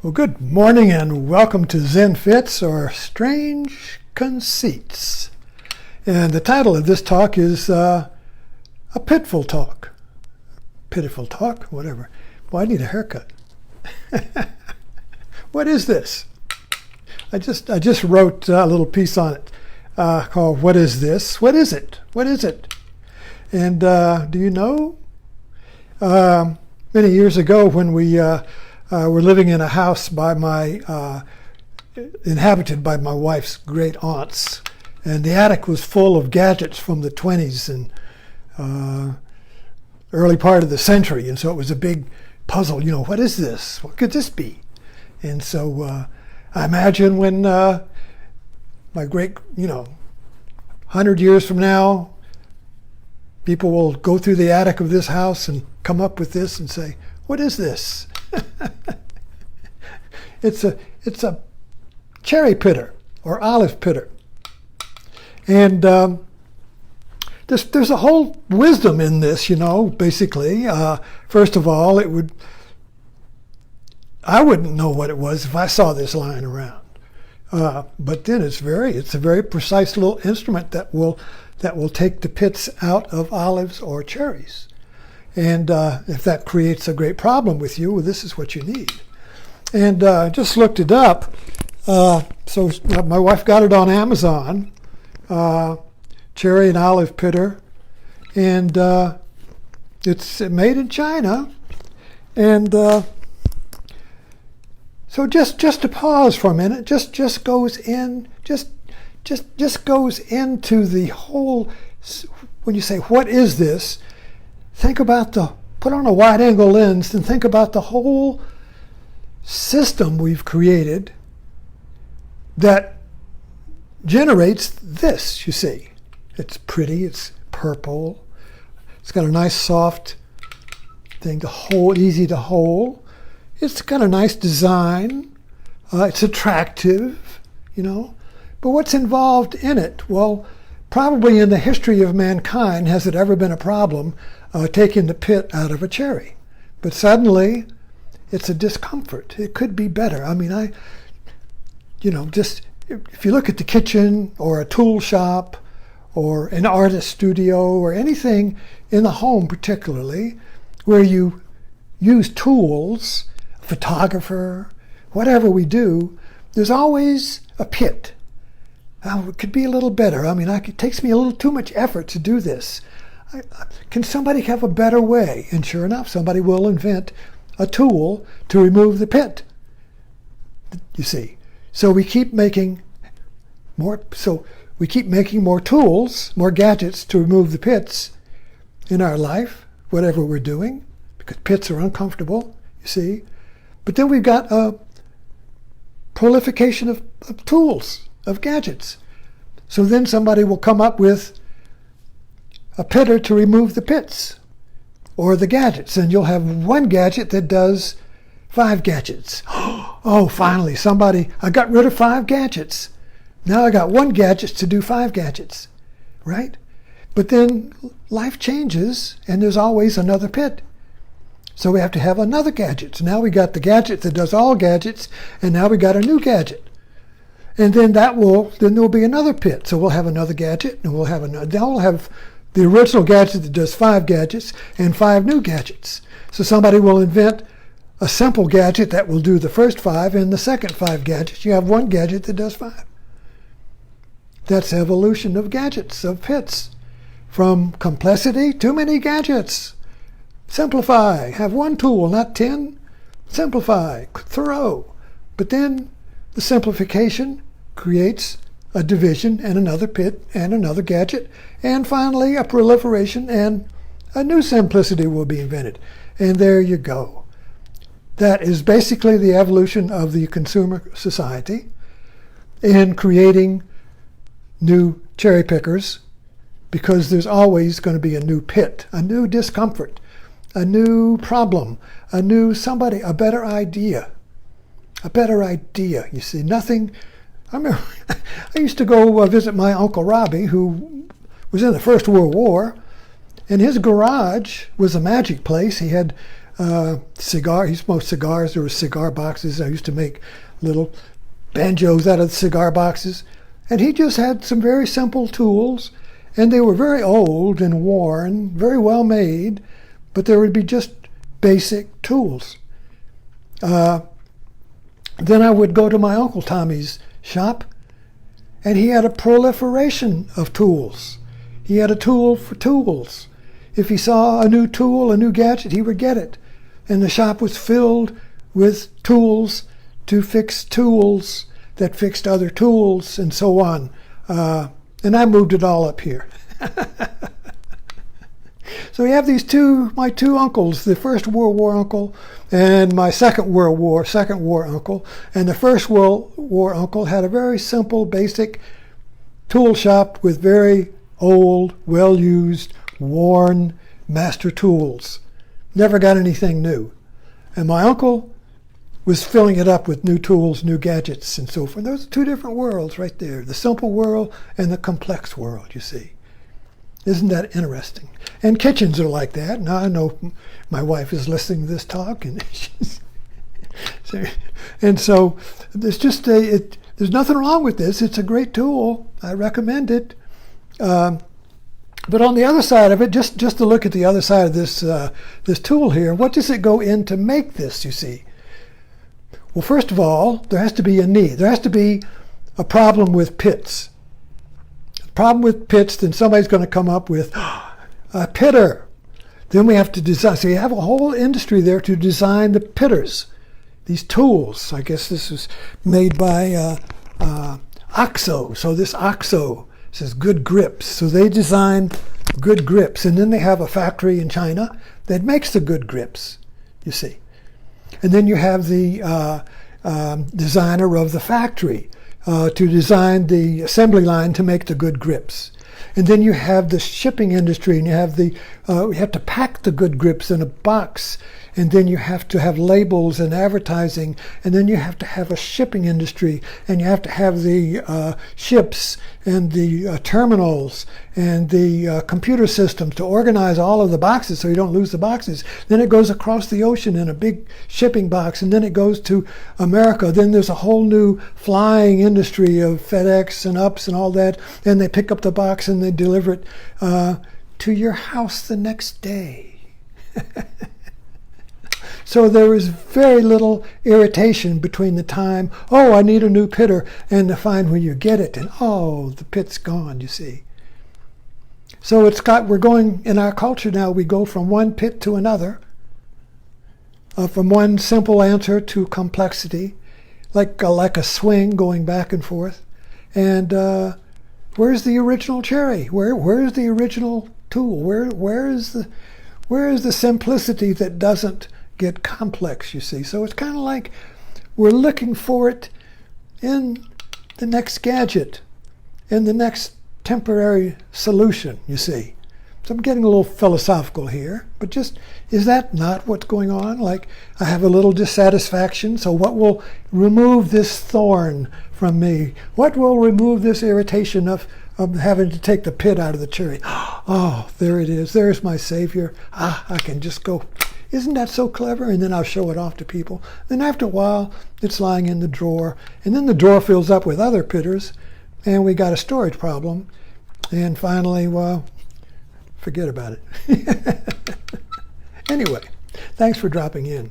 Well, good morning and welcome to Zen Fits, or Strange Conceits. And the title of this talk is a Pitiful Talk. Pitiful Talk, whatever. Well, I need a haircut. What is this? I just wrote a little piece on it called "What is this? What is it? What is it?" And do you know? Many years ago, when we were living in a house inhabited by my wife's great aunts, and the attic was full of gadgets from the 20s and early part of the century, and so it was a big puzzle. What is this? What could this be? And so I imagine when my great, 100 years from now, people will go through the attic of this house and come up with this and say, "What is this?" It's a cherry pitter or olive pitter, and there's a whole wisdom in this. Basically, first of all, I wouldn't know what it was if I saw this lying around, but then it's a very precise little instrument that will take the pits out of olives or cherries. And if that creates a great problem with you, well, this is what you need. And I just looked it up. So my wife got it on Amazon, cherry and olive pitter. And it's made in China. And so just to pause for a minute, just goes into the whole. When you say, "What is this?" put on a wide angle lens and think about the whole system we've created that generates this, you see. It's pretty, it's purple, it's got a nice soft thing to hold, easy to hold. It's got a nice design, it's attractive, But what's involved in it? Well, probably in the history of mankind has it ever been a problem taking the pit out of a cherry. But suddenly, it's a discomfort. It could be better. Just if you look at the kitchen or a tool shop or an artist studio or anything in the home particularly, where you use tools, photographer, whatever we do, there's always a pit. It could be a little better. It takes me a little too much effort to do this. Can somebody have a better way? And sure enough, somebody will invent a tool to remove the pit. You see. So we keep making more tools, more gadgets to remove the pits in our life, whatever we're doing, because pits are uncomfortable, you see. But then we've got a proliferation of tools, of gadgets. So then somebody will come up with a pitter to remove the pits or the gadgets, and you'll have one gadget that does 5 gadgets. Oh, finally, I got rid of 5 gadgets. Now I got 1 gadget to do 5 gadgets, right? But then life changes, and there's always another pit. So we have to have another gadget. So now we got the gadget that does all gadgets, and now we got a new gadget. And then there'll be another pit. So we'll have another gadget, and we'll have the original gadget that does 5 gadgets and 5 new gadgets. So somebody will invent a simple gadget that will do the first 5 and the second 5 gadgets. You have 1 gadget that does 5. That's evolution of gadgets, of pits. From complexity, too many gadgets. Simplify. Have 1 tool, not 10. Simplify. Thorough. But then the simplification creates a division and another pit and another gadget, and finally a proliferation, and a new simplicity will be invented. And there you go. That is basically the evolution of the consumer society in creating new cherry pickers, because there's always going to be a new pit, a new discomfort, a new problem, a better idea. A better idea, you see. Nothing. I remember I used to go visit my Uncle Robbie, who was in the First World War, and his garage was a magic place. He had He smoked cigars. There were cigar boxes. I used to make little banjos out of the cigar boxes. And he just had some very simple tools, and they were very old and worn, very well made, but there would be just basic tools. Then I would go to my Uncle Tommy's shop, and he had a proliferation of tools. He had a tool for tools. If he saw a new tool, a new gadget, he would get it. And the shop was filled with tools to fix tools that fixed other tools, and so on. And I moved it all up here. So we have my two uncles, the First World War uncle and my Second War uncle. And the First World War uncle had a very simple, basic tool shop with very old, well-used, worn master tools. Never got anything new. And my uncle was filling it up with new tools, new gadgets, and so forth. Those are two different worlds right there, the simple world and the complex world, you see. Isn't that interesting? And kitchens are like that. Now I know my wife is listening to this talk, and so there's just there's nothing wrong with this. It's a great tool. I recommend it. But on the other side of it, just to look at the other side of this tool here, what does it go in to make this, you see? Well, first of all, there has to be a need. There has to be a problem with pits. A problem with pits, then somebody's going to come up with a pitter. Then we have to design. So you have a whole industry there to design the pitters, these tools. I guess this was made by OXO. So this OXO says good grips. So they designed good grips. And then they have a factory in China that makes the good grips, you see. And then you have the designer of the factory to design the assembly line to make the good grips. And then you have the shipping industry, and you have you have to pack the good grips in a box, and then you have to have labels and advertising, and then you have to have a shipping industry, and you have to have the ships and the terminals and the computer systems to organize all of the boxes so you don't lose the boxes. Then it goes across the ocean in a big shipping box, and then it goes to America. Then there's a whole new flying industry of FedEx and UPS and all that, and they pick up the box and they deliver it to your house the next day. So there is very little irritation between the time, oh, I need a new pitter, and to find when you get it, and oh, the pit's gone, you see. So we're going, in our culture now, we go from one pit to another, from one simple answer to complexity, like a swing going back and forth. And where's the original cherry? Where's the original tool? Where is the simplicity that doesn't get complex, you see? So it's kind of like we're looking for it in the next gadget, in the next temporary solution, you see. So I'm getting a little philosophical here, but just, is that not what's going on? Like, I have a little dissatisfaction, so what will remove this thorn from me? What will remove this irritation of having to take the pit out of the cherry? Oh, there it is. There's my savior. I can just go. Isn't that so clever? And then I'll show it off to people. Then after a while, it's lying in the drawer. And then the drawer fills up with other pitters, and we got a storage problem. And finally, well, forget about it. Anyway, thanks for dropping in.